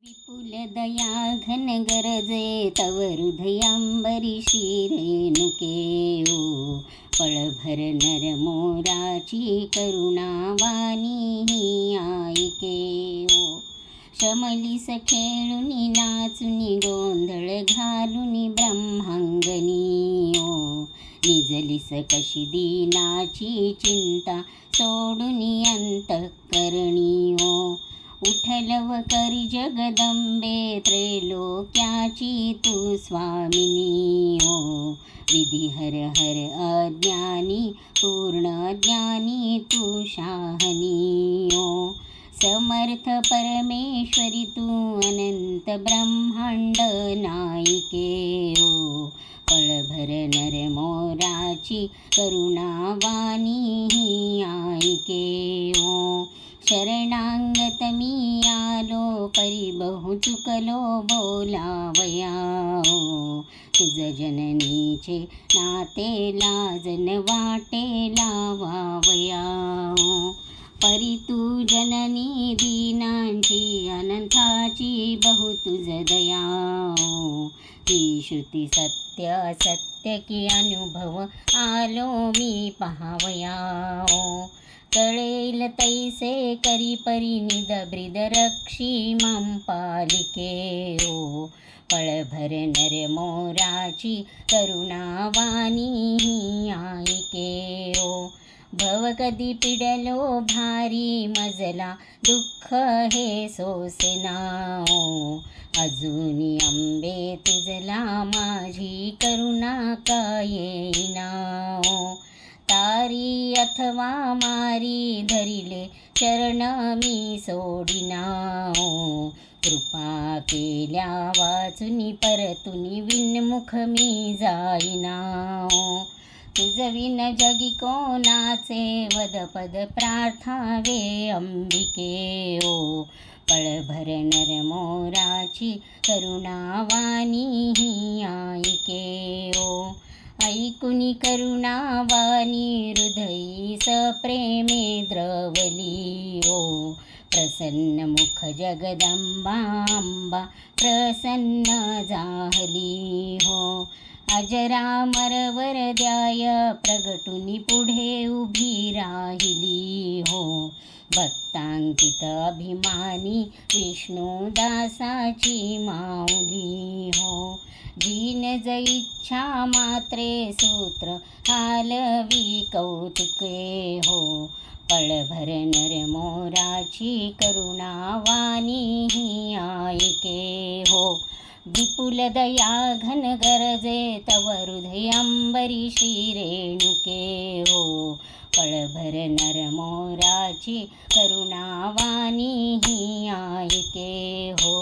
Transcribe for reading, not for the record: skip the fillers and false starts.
विपुल दया घन गरजे तव हृदयांबरी रेणुके ओ पळभर नर मोराची करुणावाणी ही आईके ओ शमलीस खेळुनी नाचुनी गोंधळ घालुनी ब्रह्मांगणी ओ निजलिस कशी दीनाची चिंता सोडुनी अंतःकरणी ओ उठलव करी जगदंबे त्रैलोक्याची तू स्वामिनी ओ विधी हर हर अज्ञानी पूर्ण ज्ञानी तू शाहनी ओ समर्थ परमेश्वरी तू अनंत ब्रह्मांड नायिके ओ पळभर नर मोराची करुणावाणी ही आईके ओ शरणांगत मी आलो परी बहु चुकलो बोलावया ओ तुझ जननीचे नाते लाजन वाटे लावावया ओ परी तू जननी दीनांची अनंताची बहु तुझ दया ओ ही श्रुती सत्य सत्य की अनुभव आलो मी पहावया ओ कळेल तैसे करी परी निद ब्रिद रक्षी मां पालिके ओ पळभर नर मोराची करुणावाणी ही आईके ओ भव कधी पिडलो भारी मजला दुःख हे सोसेना ओ अजूनी अंबे तुझला माझी करुणा का येईना ओ तारी अथवा मारी धरिले चरण मी सोडिना ओ कृपा केल्या वाचुनी परतुनी विनमुख मी जाईना ओ तुझ विन जगी कोणाचे वदपद प्रार्थावे अंबिके ओ पळभर नर मोराची करुणावाणी ही आईके ओ ऐकुनी करुणावाणी हृदयी सप्रेमे द्रवली ओ प्रसन्न मुख जगदंबा अंबा प्रसन्न जाहली हो अजरामर वरद्याय प्रगटुनी पुढे उभी राहिली हो भक्तांकित अभिमानी विष्णुदासाची माऊली हो दीन इच्छा मात्रे सूत्र हालवी कौतुके हो पळभर नर मोराची करुणावाणी ही आईके हो विपुल दया घन गरजे तव हृदयांबरी रेणुके हो पळभर नर मोराची करुणावाणी ही आईके हो।